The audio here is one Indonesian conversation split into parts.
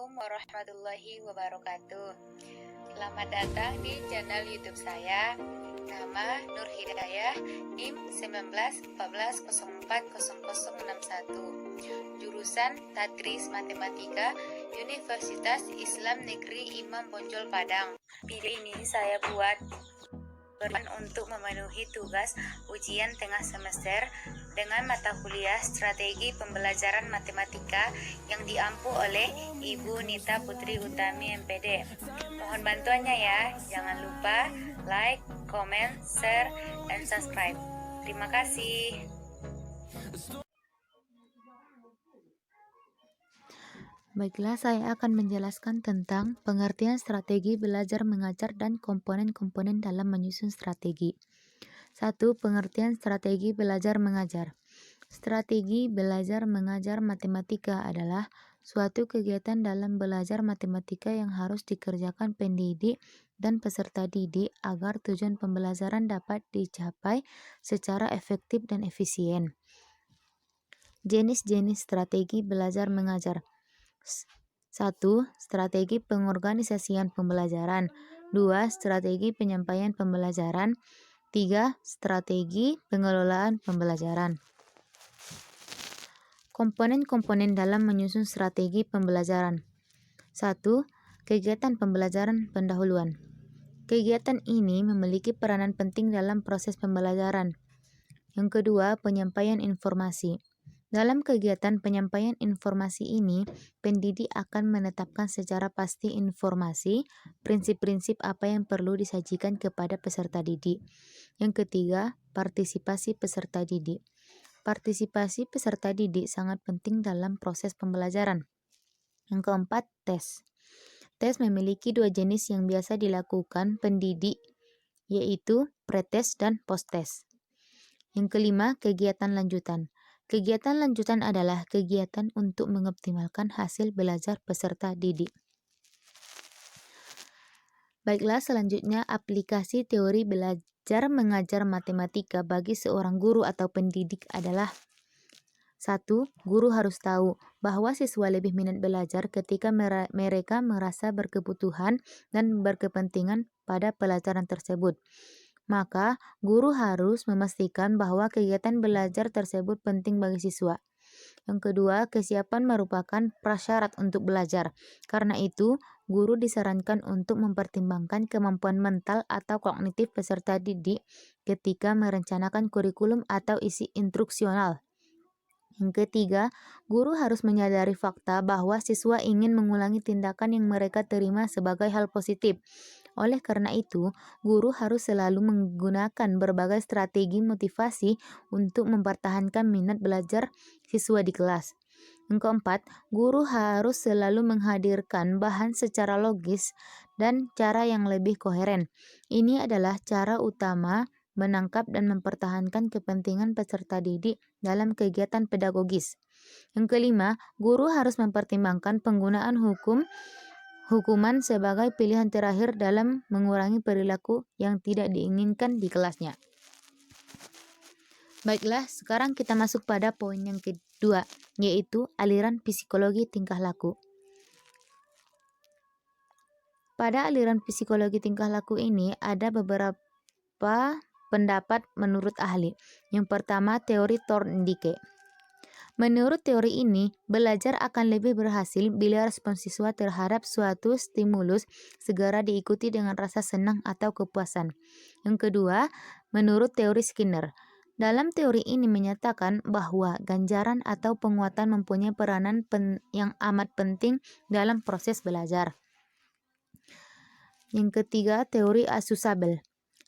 Assalamualaikum warahmatullahi wabarakatuh. Selamat datang di channel YouTube saya. Nama Nur Hidayah, NIM 1914040061. Jurusan Tadris Matematika, Universitas Islam Negeri Imam Bonjol Padang. Video ini saya buat untuk memenuhi tugas ujian tengah semester dengan mata kuliah Strategi Pembelajaran Matematika yang diampu oleh Ibu Nita Putri Utami MPD. Mohon bantuannya ya. Jangan lupa like, comment, share, dan subscribe. Terima kasih. Baiklah, saya akan menjelaskan tentang pengertian strategi belajar mengajar dan komponen-komponen dalam menyusun strategi. 1. Pengertian strategi belajar mengajar. Strategi belajar mengajar matematika adalah suatu kegiatan dalam belajar matematika yang harus dikerjakan pendidik dan peserta didik agar tujuan pembelajaran dapat dicapai secara efektif dan efisien. Jenis-jenis strategi belajar mengajar. 1. Strategi pengorganisasian pembelajaran. 2. Strategi penyampaian pembelajaran. 3. Strategi pengelolaan pembelajaran. Komponen-komponen dalam menyusun strategi pembelajaran. 1. Kegiatan pembelajaran pendahuluan. Kegiatan ini memiliki peranan penting dalam proses pembelajaran. Yang kedua, penyampaian informasi. Dalam kegiatan penyampaian informasi ini, pendidik akan menetapkan secara pasti informasi, prinsip-prinsip apa yang perlu disajikan kepada peserta didik. Yang ketiga, partisipasi peserta didik. Partisipasi peserta didik sangat penting dalam proses pembelajaran. Yang keempat, tes. Tes memiliki dua jenis yang biasa dilakukan pendidik, yaitu pretest dan post-tes. Yang kelima, kegiatan lanjutan. Kegiatan lanjutan adalah kegiatan untuk mengoptimalkan hasil belajar peserta didik. Baiklah, selanjutnya aplikasi teori belajar mengajar matematika bagi seorang guru atau pendidik adalah 1. Guru harus tahu bahwa siswa lebih minat belajar ketika mereka merasa berkebutuhan dan berkepentingan pada pelajaran tersebut. Maka, guru harus memastikan bahwa kegiatan belajar tersebut penting bagi siswa. Yang kedua, kesiapan merupakan prasyarat untuk belajar. Karena itu, guru disarankan untuk mempertimbangkan kemampuan mental atau kognitif peserta didik ketika merencanakan kurikulum atau isi instruksional. Yang ketiga, guru harus menyadari fakta bahwa siswa ingin mengulangi tindakan yang mereka terima sebagai hal positif. Oleh karena itu, guru harus selalu menggunakan berbagai strategi motivasi untuk mempertahankan minat belajar siswa di kelas. Yang keempat, guru harus selalu menghadirkan bahan secara logis dan cara yang lebih koheren. Ini adalah cara utama menangkap dan mempertahankan kepentingan peserta didik dalam kegiatan pedagogis. Yang kelima, guru harus mempertimbangkan penggunaan hukuman sebagai pilihan terakhir dalam mengurangi perilaku yang tidak diinginkan di kelasnya. Baiklah, sekarang kita masuk pada poin yang kedua, yaitu aliran psikologi tingkah laku. Pada aliran psikologi tingkah laku ini ada beberapa pendapat menurut ahli. Yang pertama, teori Thorndike. Menurut teori ini, belajar akan lebih berhasil bila respons siswa terhadap suatu stimulus segera diikuti dengan rasa senang atau kepuasan. Yang kedua, menurut teori Skinner. Dalam teori ini menyatakan bahwa ganjaran atau penguatan mempunyai peranan yang amat penting dalam proses belajar. Yang ketiga, teori Asusabel.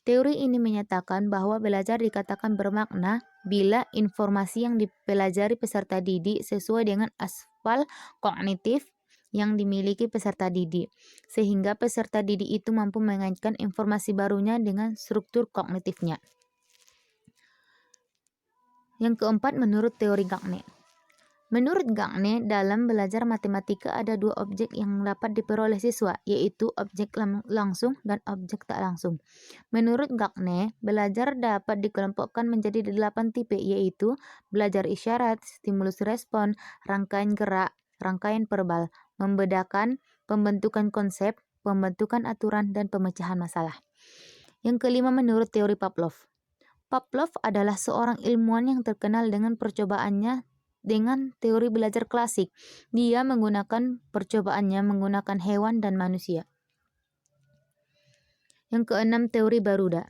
Teori ini menyatakan bahwa belajar dikatakan bermakna bila informasi yang dipelajari peserta didik sesuai dengan aspal kognitif yang dimiliki peserta didik, sehingga peserta didik itu mampu mengaitkan informasi barunya dengan struktur kognitifnya. Yang keempat, menurut teori Gagne. Menurut Gagne, dalam belajar matematika ada dua objek yang dapat diperoleh siswa, yaitu objek langsung dan objek tak langsung. Menurut Gagne, belajar dapat dikelompokkan menjadi 8 tipe, yaitu belajar isyarat, stimulus respon, rangkaian gerak, rangkaian verbal, membedakan, pembentukan konsep, pembentukan aturan, dan pemecahan masalah. Yang kelima menurut teori Pavlov. Pavlov adalah seorang ilmuwan yang terkenal dengan percobaannya dengan teori belajar klasik. Dia menggunakan percobaannya menggunakan hewan dan manusia. Yang keenam teori Baruda.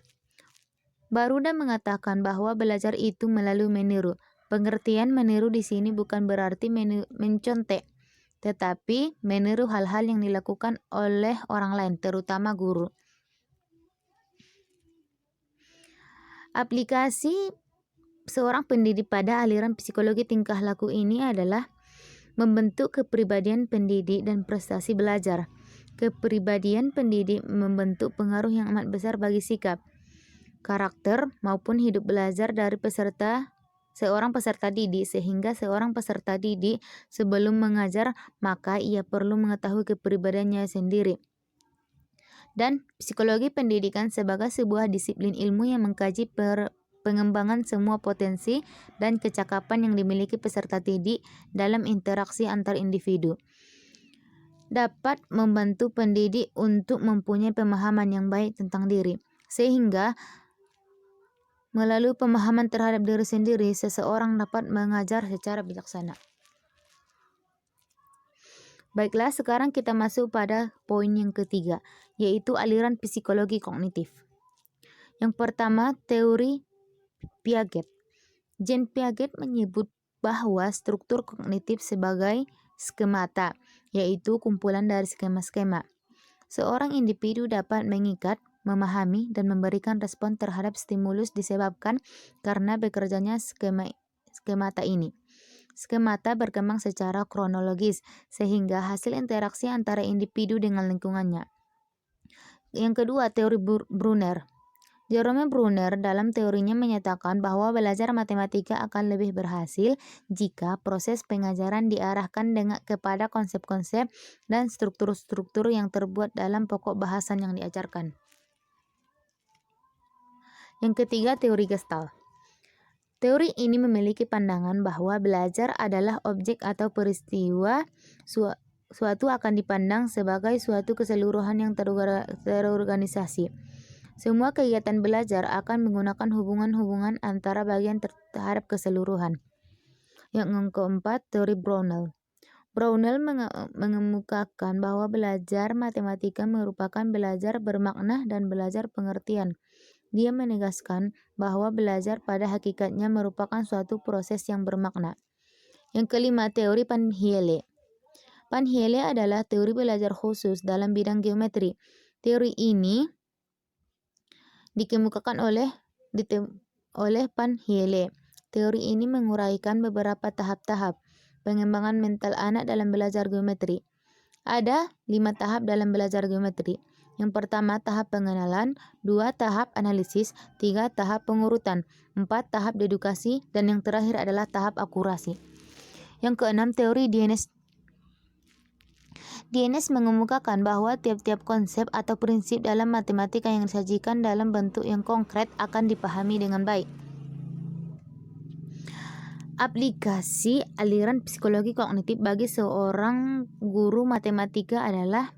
Baruda mengatakan bahwa belajar itu melalui meniru. Pengertian meniru di sini bukan berarti mencontek, tetapi meniru hal-hal yang dilakukan oleh orang lain, terutama guru. Aplikasi seorang pendidik pada aliran psikologi tingkah laku ini adalah membentuk kepribadian pendidik dan prestasi belajar. Kepribadian pendidik membentuk pengaruh yang amat besar bagi sikap, karakter, maupun hidup belajar dari seorang peserta didik, sehingga seorang peserta didik sebelum mengajar maka ia perlu mengetahui kepribadiannya sendiri. Dan psikologi pendidikan sebagai sebuah disiplin ilmu yang mengkaji pengembangan semua potensi dan kecakapan yang dimiliki peserta didik dalam interaksi antar individu, dapat membantu pendidik untuk mempunyai pemahaman yang baik tentang diri, sehingga melalui pemahaman terhadap diri sendiri, seseorang dapat mengajar secara bijaksana. Baiklah, sekarang kita masuk pada poin yang ketiga, yaitu aliran psikologi kognitif. Yang pertama, teori Piaget. Jean Piaget menyebut bahwa struktur kognitif sebagai skemata, yaitu kumpulan dari skema-skema. Seorang individu dapat mengikat, memahami, dan memberikan respon terhadap stimulus disebabkan karena bekerjanya skemata ini. Skemata berkembang secara kronologis, sehingga hasil interaksi antara individu dengan lingkungannya. Yang kedua, teori Brunner. Jerome Brunner dalam teorinya menyatakan bahwa belajar matematika akan lebih berhasil jika proses pengajaran diarahkan kepada konsep-konsep dan struktur-struktur yang terbuat dalam pokok bahasan yang diajarkan. Yang ketiga, teori Gestalt. Teori ini memiliki pandangan bahwa belajar adalah objek atau peristiwa suatu akan dipandang sebagai suatu keseluruhan yang terorganisasi. Semua kegiatan belajar akan menggunakan hubungan-hubungan antara bagian terhadap keseluruhan. Yang keempat, teori Brownell. Brownell mengemukakan bahwa belajar matematika merupakan belajar bermakna dan belajar pengertian. Dia menegaskan bahwa belajar pada hakikatnya merupakan suatu proses yang bermakna. Yang kelima, teori Pan-Hiele. Pan-Hiele adalah teori belajar khusus dalam bidang geometri. Teori ini dikemukakan oleh Pan-Hiele. Teori ini menguraikan beberapa tahap-tahap pengembangan mental anak dalam belajar geometri. Ada 5 tahap dalam belajar geometri. Yang pertama, tahap pengenalan, 2 tahap analisis, 3 tahap pengurutan, 4 tahap dedukasi, dan yang terakhir adalah tahap akurasi. Yang keenam, teori Dienes. Dienes mengemukakan bahwa tiap-tiap konsep atau prinsip dalam matematika yang disajikan dalam bentuk yang konkret akan dipahami dengan baik. Aplikasi aliran psikologi kognitif bagi seorang guru matematika adalah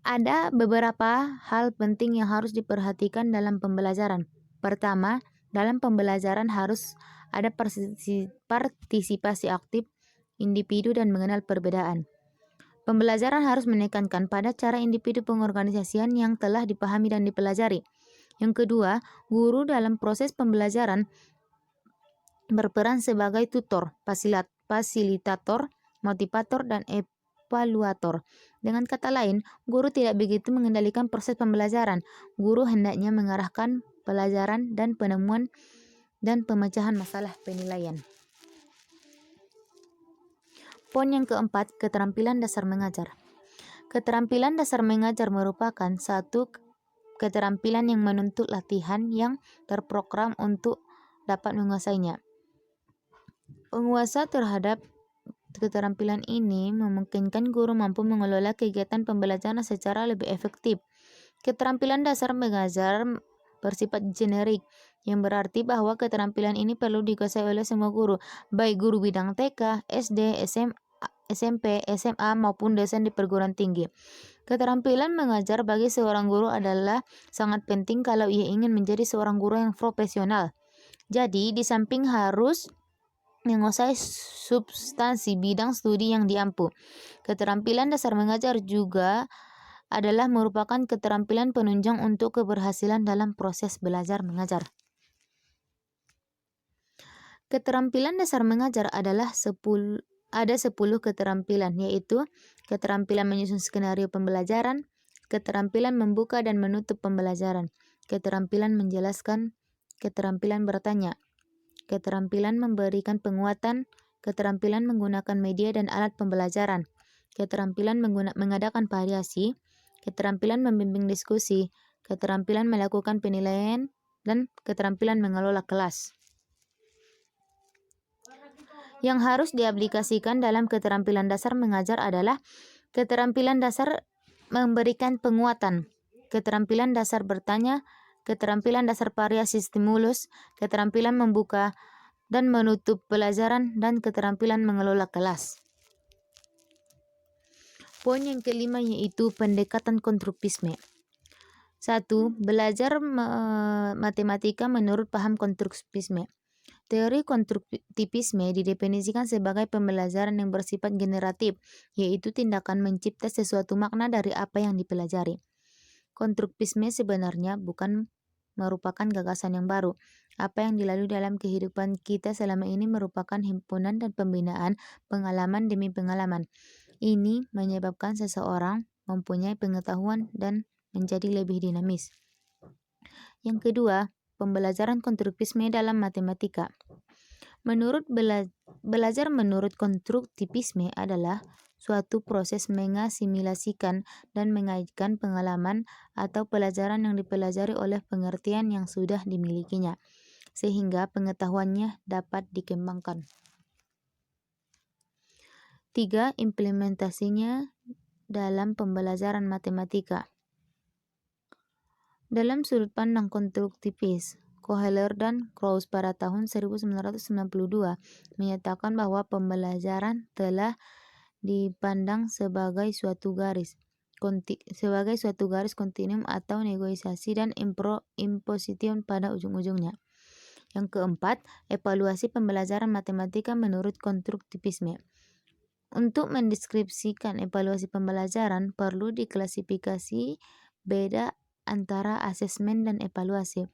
ada beberapa hal penting yang harus diperhatikan dalam pembelajaran. Pertama, dalam pembelajaran harus ada partisipasi aktif individu dan mengenal perbedaan. Pembelajaran harus menekankan pada cara individu pengorganisasian yang telah dipahami dan dipelajari. Yang kedua, guru dalam proses pembelajaran berperan sebagai tutor, fasilitator, motivator, dan evaluator. Dengan kata lain, guru tidak begitu mengendalikan proses pembelajaran. Guru hendaknya mengarahkan pelajaran dan penemuan dan pemecahan masalah penilaian. Poin yang keempat, keterampilan dasar mengajar. Keterampilan dasar mengajar merupakan satu keterampilan yang menuntut latihan yang terprogram untuk dapat menguasainya. Penguasa terhadap keterampilan ini memungkinkan guru mampu mengelola kegiatan pembelajaran secara lebih efektif. Keterampilan dasar mengajar bersifat generik, yang berarti bahwa keterampilan ini perlu dikuasai oleh semua guru, baik guru bidang TK, SD, SMP, SMA, maupun dosen di perguruan tinggi. Keterampilan mengajar bagi seorang guru adalah sangat penting kalau ia ingin menjadi seorang guru yang profesional. Jadi, di samping harus menguasai substansi bidang studi yang diampu, keterampilan dasar mengajar juga adalah merupakan keterampilan penunjang untuk keberhasilan dalam proses belajar mengajar. Keterampilan dasar mengajar adalah 10 keterampilan, yaitu keterampilan menyusun skenario pembelajaran, keterampilan membuka dan menutup pembelajaran, keterampilan menjelaskan, keterampilan bertanya, keterampilan memberikan penguatan, keterampilan menggunakan media dan alat pembelajaran, keterampilan mengadakan variasi, keterampilan membimbing diskusi, keterampilan melakukan penilaian, dan keterampilan mengelola kelas. Yang harus diaplikasikan dalam keterampilan dasar mengajar adalah keterampilan dasar memberikan penguatan, keterampilan dasar bertanya, keterampilan dasar variasi stimulus, keterampilan membuka dan menutup pelajaran, dan keterampilan mengelola kelas. Poin yang kelima yaitu pendekatan konstruktivisme. 1. Belajar matematika menurut paham konstruktivisme. Teori konstruktivisme didefinisikan sebagai pembelajaran yang bersifat generatif, yaitu tindakan mencipta sesuatu makna dari apa yang dipelajari. Konstruktivisme sebenarnya bukan merupakan gagasan yang baru. Apa yang dilalui dalam kehidupan kita selama ini merupakan himpunan dan pembinaan pengalaman demi pengalaman. Ini menyebabkan seseorang mempunyai pengetahuan dan menjadi lebih dinamis. Yang kedua, pembelajaran konstruktivisme dalam matematika. Belajar menurut konstruktivisme adalah suatu proses mengasimilasikan dan mengaitkan pengalaman atau pelajaran yang dipelajari oleh pengertian yang sudah dimilikinya, sehingga pengetahuannya dapat dikembangkan. 3. Implementasinya dalam pembelajaran matematika. Dalam sudut pandang konstruktivis, Kohler dan Krauss pada tahun 1992 menyatakan bahwa pembelajaran telah dipandang sebagai suatu garis kontinum atau negosiasi dan imposition pada ujung-ujungnya. Yang keempat, evaluasi pembelajaran matematika menurut konstruktivisme. Untuk mendeskripsikan evaluasi pembelajaran, perlu diklasifikasi beda antara asesmen dan evaluasi.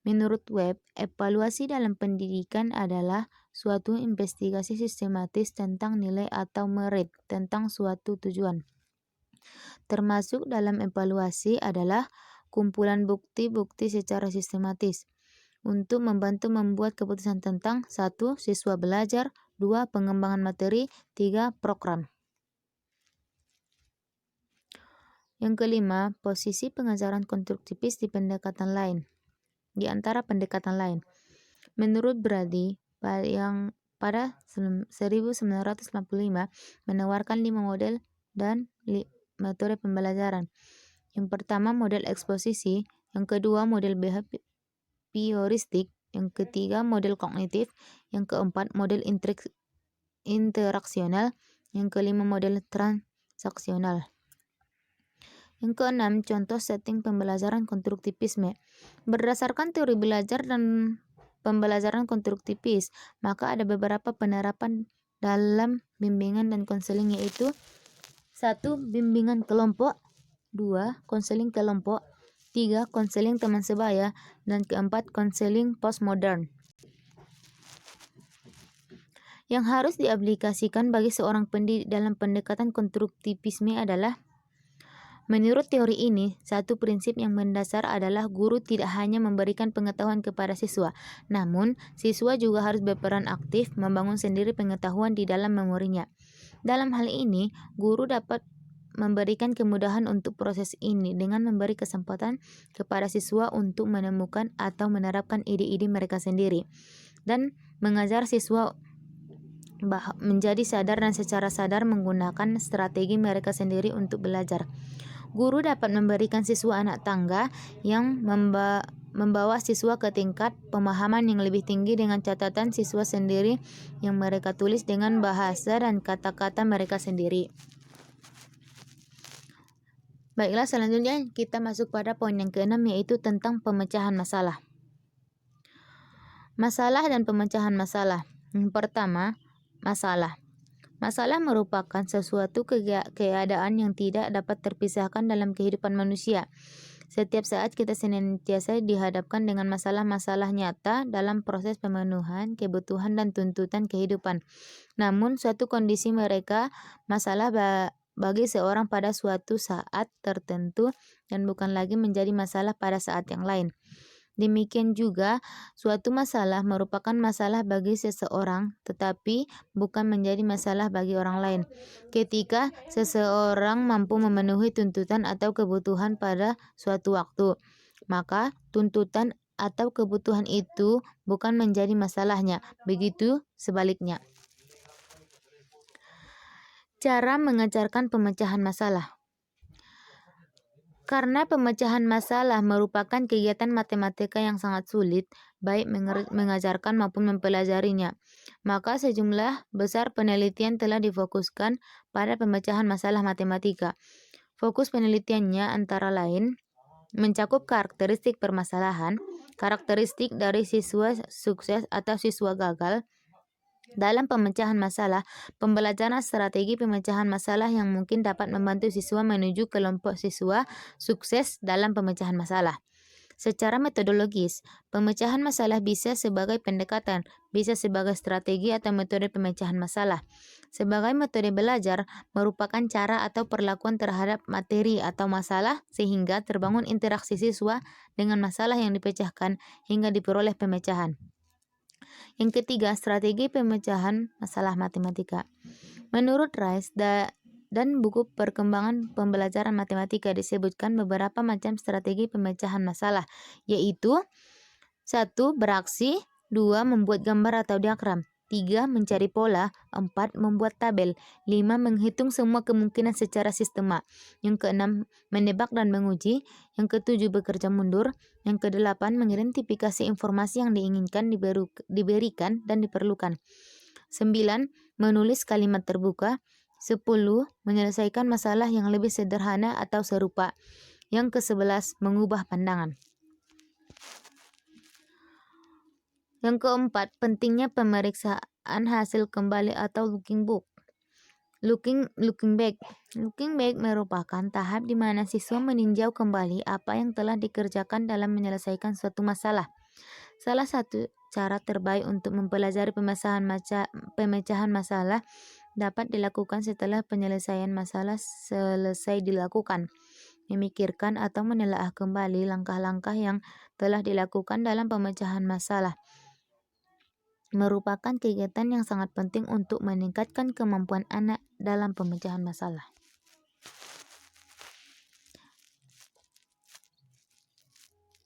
Menurut Webb, evaluasi dalam pendidikan adalah suatu investigasi sistematis tentang nilai atau merit tentang suatu tujuan. Termasuk dalam evaluasi adalah kumpulan bukti-bukti secara sistematis untuk membantu membuat keputusan tentang 1. Siswa belajar, 2. Pengembangan materi, 3. Program. Yang kelima, posisi pengajaran konstruktivis di pendekatan lain. Di antara pendekatan lain, menurut Brady yang pada 1995 menawarkan 5 model dan metode pembelajaran. Yang pertama, model eksposisi. Yang kedua, model behavioristik. Yang ketiga, model kognitif. Yang keempat, model interaksional. Yang kelima, model transaksional. Yang keenam, contoh setting pembelajaran konstruktivisme. Berdasarkan teori belajar dan pembelajaran konstruktivis, maka ada beberapa penerapan dalam bimbingan dan konseling, yaitu 1. Bimbingan kelompok, 2. Konseling kelompok, 3. Konseling teman sebaya, dan keempat, konseling postmodern. Yang harus diaplikasikan bagi seorang pendidik dalam pendekatan konstruktivisme adalah, menurut teori ini, satu prinsip yang mendasar adalah guru tidak hanya memberikan pengetahuan kepada siswa, namun siswa juga harus berperan aktif membangun sendiri pengetahuan di dalam memorinya. Dalam hal ini, guru dapat memberikan kemudahan untuk proses ini dengan memberi kesempatan kepada siswa untuk menemukan atau menerapkan ide-ide mereka sendiri, dan mengajar siswa menjadi sadar dan secara sadar menggunakan strategi mereka sendiri untuk belajar. Guru dapat memberikan siswa anak tangga yang membawa siswa ke tingkat pemahaman yang lebih tinggi dengan catatan siswa sendiri yang mereka tulis dengan bahasa dan kata-kata mereka sendiri. Baiklah, selanjutnya kita masuk pada poin yang keenam, yaitu tentang pemecahan masalah. Masalah dan pemecahan masalah. Yang pertama, masalah. Masalah merupakan sesuatu keadaan yang tidak dapat terpisahkan dalam kehidupan manusia. Setiap saat kita senantiasa dihadapkan dengan masalah-masalah nyata dalam proses pemenuhan kebutuhan dan tuntutan kehidupan. Namun, suatu kondisi mereka masalah bagi seorang pada suatu saat tertentu dan bukan lagi menjadi masalah pada saat yang lain. Demikian juga, suatu masalah merupakan masalah bagi seseorang, tetapi bukan menjadi masalah bagi orang lain. Ketika seseorang mampu memenuhi tuntutan atau kebutuhan pada suatu waktu, maka tuntutan atau kebutuhan itu bukan menjadi masalahnya. Begitu sebaliknya. Cara mengajarkan pemecahan masalah. Karena pemecahan masalah merupakan kegiatan matematika yang sangat sulit, baik mengajarkan maupun mempelajarinya, maka sejumlah besar penelitian telah difokuskan pada pemecahan masalah matematika. Fokus penelitiannya antara lain mencakup karakteristik permasalahan, karakteristik dari siswa sukses atau siswa gagal dalam pemecahan masalah, pembelajaran strategi pemecahan masalah yang mungkin dapat membantu siswa menuju kelompok siswa sukses dalam pemecahan masalah. Secara metodologis, pemecahan masalah bisa sebagai pendekatan, bisa sebagai strategi atau metode pemecahan masalah. Sebagai metode belajar, merupakan cara atau perlakuan terhadap materi atau masalah sehingga terbangun interaksi siswa dengan masalah yang dipecahkan hingga diperoleh pemecahan. Yang ketiga, strategi pemecahan masalah matematika. Menurut Rice dan buku perkembangan pembelajaran matematika disebutkan beberapa macam strategi pemecahan masalah, yaitu 1. Beraksi, 2. Membuat gambar atau diagram, 3. Mencari pola, 4. Membuat tabel, 5. Menghitung semua kemungkinan secara sistema, yang ke-6. Menebak dan menguji, yang ke-7. Bekerja mundur, yang ke-8. Mengidentifikasi informasi yang diinginkan diberikan dan diperlukan, 9. Menulis kalimat terbuka, 10. Menyelesaikan masalah yang lebih sederhana atau serupa, yang ke-11. Mengubah pandangan. Yang keempat, pentingnya pemeriksaan hasil kembali atau looking back. Looking back merupakan tahap di mana siswa meninjau kembali apa yang telah dikerjakan dalam menyelesaikan suatu masalah. Salah satu cara terbaik untuk mempelajari pemecahan masalah dapat dilakukan setelah penyelesaian masalah selesai dilakukan. Memikirkan atau menelaah kembali langkah-langkah yang telah dilakukan dalam pemecahan masalah merupakan kegiatan yang sangat penting untuk meningkatkan kemampuan anak dalam pemecahan masalah.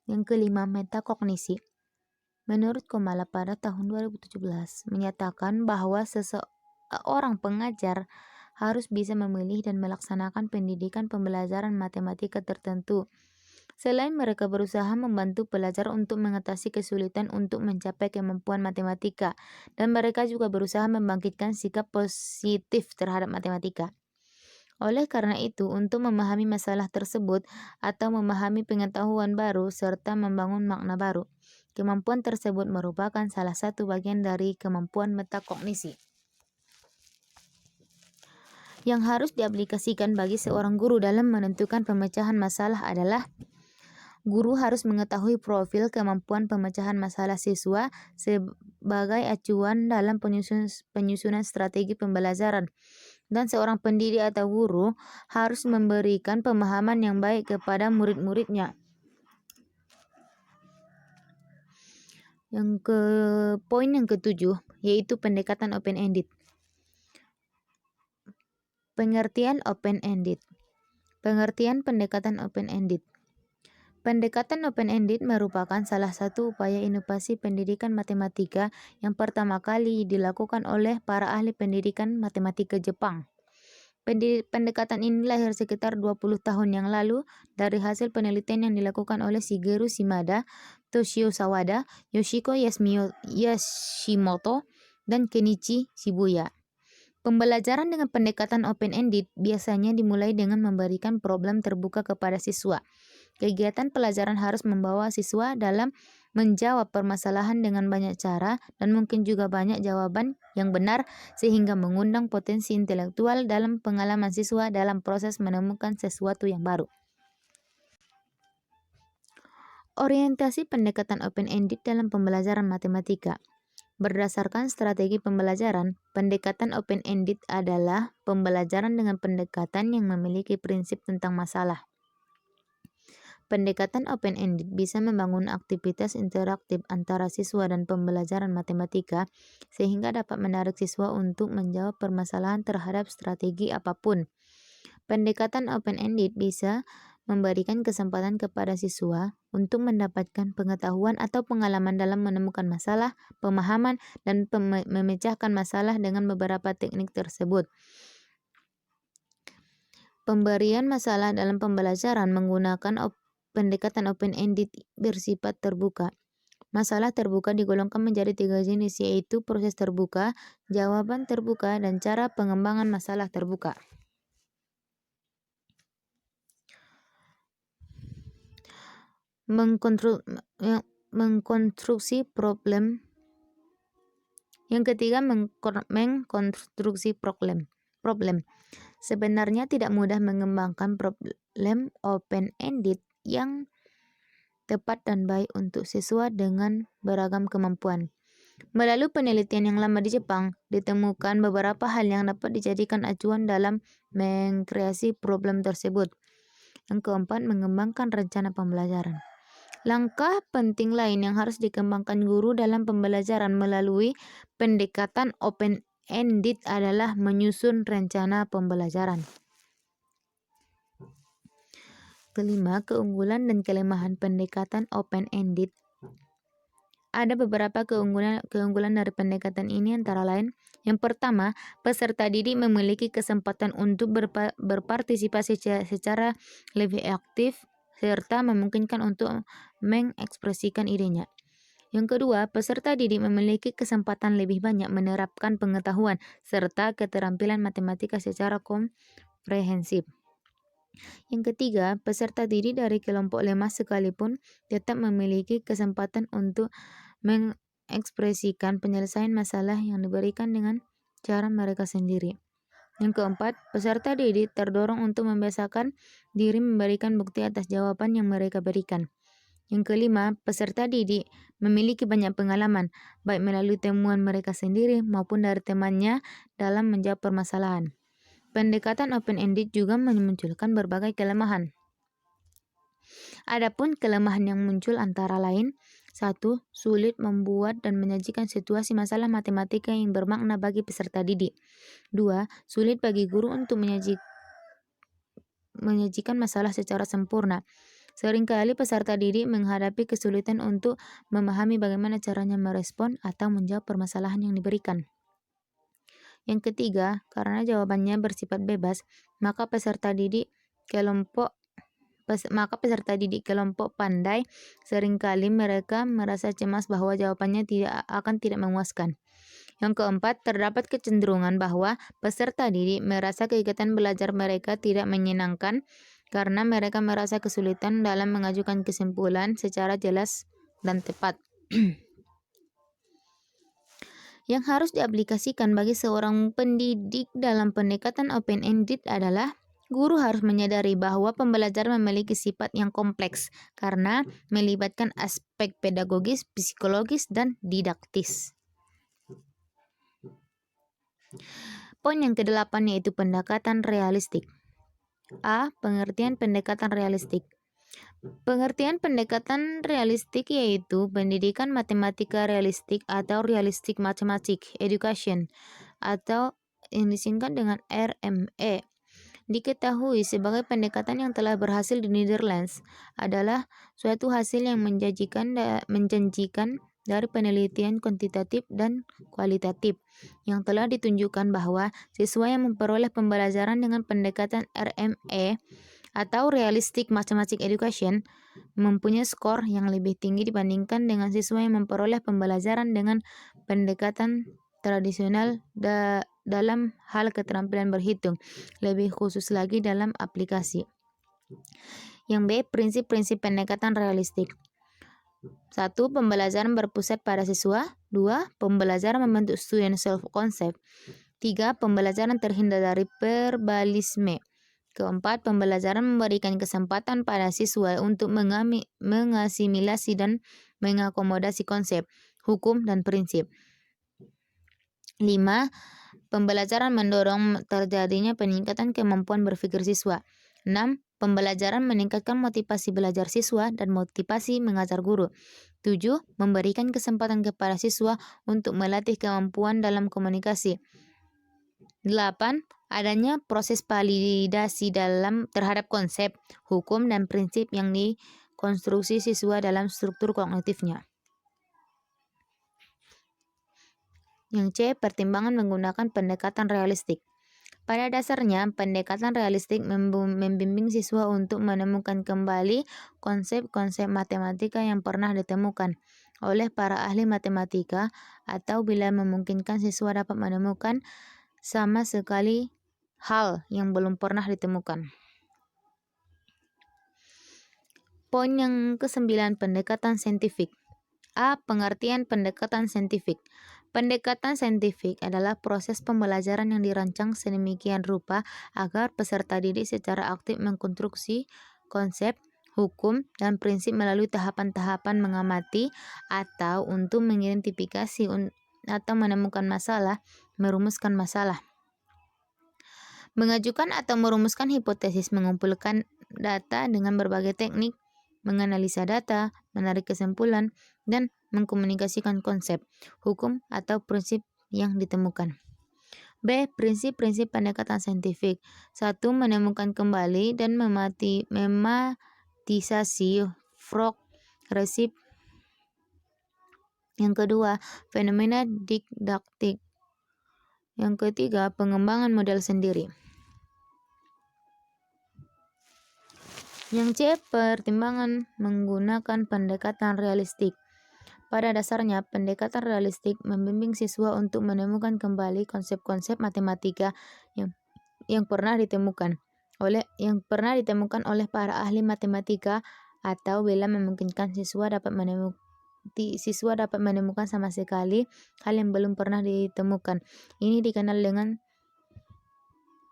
Yang kelima, metakognisi. Menurut Komala pada tahun 2017 menyatakan bahwa seseorang pengajar harus bisa memilih dan melaksanakan pendidikan pembelajaran matematika tertentu. Selain mereka berusaha membantu pelajar untuk mengatasi kesulitan untuk mencapai kemampuan matematika, dan mereka juga berusaha membangkitkan sikap positif terhadap matematika. Oleh karena itu, untuk memahami masalah tersebut atau memahami pengetahuan baru serta membangun makna baru, kemampuan tersebut merupakan salah satu bagian dari kemampuan metakognisi yang harus diaplikasikan bagi seorang guru dalam menentukan pemecahan masalah adalah guru harus mengetahui profil kemampuan pemecahan masalah siswa sebagai acuan dalam penyusunan strategi pembelajaran, dan seorang pendidik atau guru harus memberikan pemahaman yang baik kepada murid-muridnya. Poin yang ketujuh, yaitu pendekatan open-ended. Pengertian open-ended. Pengertian pendekatan open-ended. Pendekatan open-ended merupakan salah satu upaya inovasi pendidikan matematika yang pertama kali dilakukan oleh para ahli pendidikan matematika Jepang. Pendekatan ini lahir sekitar 20 tahun yang lalu dari hasil penelitian yang dilakukan oleh Shigeru Shimada, Toshio Sawada, Yoshiko Yashimoto, dan Kenichi Shibuya. Pembelajaran dengan pendekatan open-ended biasanya dimulai dengan memberikan problem terbuka kepada siswa. Kegiatan pelajaran harus membawa siswa dalam menjawab permasalahan dengan banyak cara dan mungkin juga banyak jawaban yang benar sehingga mengundang potensi intelektual dalam pengalaman siswa dalam proses menemukan sesuatu yang baru. Orientasi pendekatan open-ended dalam pembelajaran matematika. Berdasarkan strategi pembelajaran, pendekatan open-ended adalah pembelajaran dengan pendekatan yang memiliki prinsip tentang masalah. Pendekatan open-ended bisa membangun aktivitas interaktif antara siswa dan pembelajaran matematika, sehingga dapat menarik siswa untuk menjawab permasalahan terhadap strategi apapun. Pendekatan open-ended bisa memberikan kesempatan kepada siswa untuk mendapatkan pengetahuan atau pengalaman dalam menemukan masalah, pemahaman, dan memecahkan masalah dengan beberapa teknik tersebut. Pemberian masalah dalam pembelajaran menggunakan pendekatan open-ended bersifat terbuka. Masalah terbuka digolongkan menjadi 3 jenis, yaitu proses terbuka, jawaban terbuka, dan cara pengembangan masalah terbuka. Mengkonstruksi problem. Yang ketiga, mengkonstruksi problem. Sebenarnya tidak mudah mengembangkan problem open-ended yang tepat dan baik untuk siswa dengan beragam kemampuan. Melalui penelitian yang lama di Jepang, ditemukan beberapa hal yang dapat dijadikan acuan dalam mengkreasi problem tersebut. Yang keempat, mengembangkan rencana pembelajaran. Langkah penting lain yang harus dikembangkan guru dalam pembelajaran melalui pendekatan open-ended adalah menyusun rencana pembelajaran. Kelima, keunggulan dan kelemahan pendekatan open-ended. Ada beberapa keunggulan dari pendekatan ini, antara lain: yang pertama, peserta didik memiliki kesempatan untuk berpartisipasi secara lebih aktif serta memungkinkan untuk mengekspresikan idenya. Yang kedua, peserta didik memiliki kesempatan lebih banyak menerapkan pengetahuan serta keterampilan matematika secara komprehensif. Yang ketiga, peserta didik dari kelompok lemah sekalipun tetap memiliki kesempatan untuk mengekspresikan penyelesaian masalah yang diberikan dengan cara mereka sendiri. Yang keempat, peserta didik terdorong untuk membiasakan diri memberikan bukti atas jawaban yang mereka berikan. Yang kelima, peserta didik memiliki banyak pengalaman, baik melalui temuan mereka sendiri maupun dari temannya dalam menjawab permasalahan. Pendekatan open-ended juga memunculkan berbagai kelemahan. Adapun kelemahan yang muncul antara lain: 1. Sulit membuat dan menyajikan situasi masalah matematika yang bermakna bagi peserta didik. 2. Sulit bagi guru untuk menyajikan masalah secara sempurna. Seringkali peserta didik menghadapi kesulitan untuk memahami bagaimana caranya merespon atau menjawab permasalahan yang diberikan. Yang ketiga, karena jawabannya bersifat bebas, maka peserta didik kelompok pandai seringkali mereka merasa cemas bahwa jawabannya tidak memuaskan. Yang keempat, terdapat kecenderungan bahwa peserta didik merasa kegiatan belajar mereka tidak menyenangkan karena mereka merasa kesulitan dalam mengajukan kesimpulan secara jelas dan tepat. Yang harus diaplikasikan bagi seorang pendidik dalam pendekatan open-ended adalah: guru harus menyadari bahwa pembelajaran memiliki sifat yang kompleks karena melibatkan aspek pedagogis, psikologis, dan didaktis. Poin yang ke-8 yaitu pendekatan realistik. A. Pengertian pendekatan realistik. Pengertian pendekatan realistik yaitu pendidikan matematika realistik atau realistic mathematics education atau yang disingkat dengan RME. Diketahui sebagai pendekatan yang telah berhasil di Netherlands, adalah suatu hasil yang menjanjikan dari penelitian kuantitatif dan kualitatif yang telah ditunjukkan bahwa siswa yang memperoleh pembelajaran dengan pendekatan RME atau Realistic Mathematics Education mempunyai skor yang lebih tinggi dibandingkan dengan siswa yang memperoleh pembelajaran dengan pendekatan tradisional dalam hal keterampilan berhitung, lebih khusus lagi dalam aplikasi. Yang B, prinsip-prinsip pendekatan realistik. 1. Pembelajaran berpusat pada siswa. 2. Pembelajaran membentuk student self-concept. 3. Pembelajaran terhindar dari verbalisme. Keempat, pembelajaran memberikan kesempatan pada siswa untuk mengasimilasi dan mengakomodasi konsep, hukum, dan prinsip. 5. Pembelajaran mendorong terjadinya peningkatan kemampuan berpikir siswa. 6. Pembelajaran meningkatkan motivasi belajar siswa dan motivasi mengajar guru. 7. Memberikan kesempatan kepada siswa untuk melatih kemampuan dalam komunikasi. 8. Adanya proses validasi terhadap konsep, hukum, dan prinsip yang dikonstruksi siswa dalam struktur kognitifnya. Yang C. Pertimbangan menggunakan pendekatan realistik. Pada dasarnya, pendekatan realistik membimbing siswa untuk menemukan kembali konsep-konsep matematika yang pernah ditemukan oleh para ahli matematika, atau bila memungkinkan siswa dapat menemukan sama sekali hal yang belum pernah ditemukan. Poin yang ke-9, pendekatan saintifik. A. Pengertian pendekatan saintifik. Pendekatan saintifik adalah proses pembelajaran yang dirancang sedemikian rupa agar peserta didik secara aktif mengkonstruksi konsep, hukum, dan prinsip melalui tahapan-tahapan mengamati atau untuk mengidentifikasi atau menemukan masalah, merumuskan masalah, mengajukan atau merumuskan hipotesis, mengumpulkan data dengan berbagai teknik, menganalisa data, menarik kesimpulan, dan mengkomunikasikan konsep, hukum, atau prinsip yang ditemukan. B. Prinsip-prinsip pendekatan saintifik. 1. Menemukan kembali dan mematisasi progresif. Yang kedua, fenomena didaktik. Yang ketiga, pengembangan model sendiri. Yang C. Pertimbangan menggunakan pendekatan realistik. Pada dasarnya, pendekatan realistik membimbing siswa untuk menemukan kembali konsep-konsep matematika yang pernah ditemukan oleh para ahli matematika, atau bila memungkinkan siswa dapat menemukan sama sekali hal yang belum pernah ditemukan. Ini dikenal dengan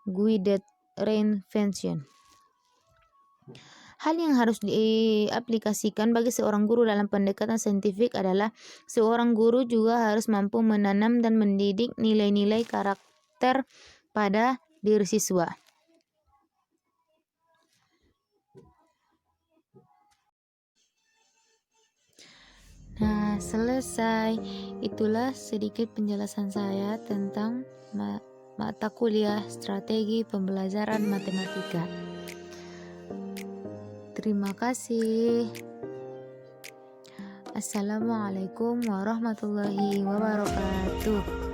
guided reinvention. Hal yang harus diaplikasikan bagi seorang guru dalam pendekatan saintifik adalah seorang guru juga harus mampu menanam dan mendidik nilai-nilai karakter pada diri siswa. Nah, selesai. Itulah sedikit penjelasan saya tentang mata kuliah strategi pembelajaran matematika. Terima kasih. Assalamualaikum warahmatullahi wabarakatuh.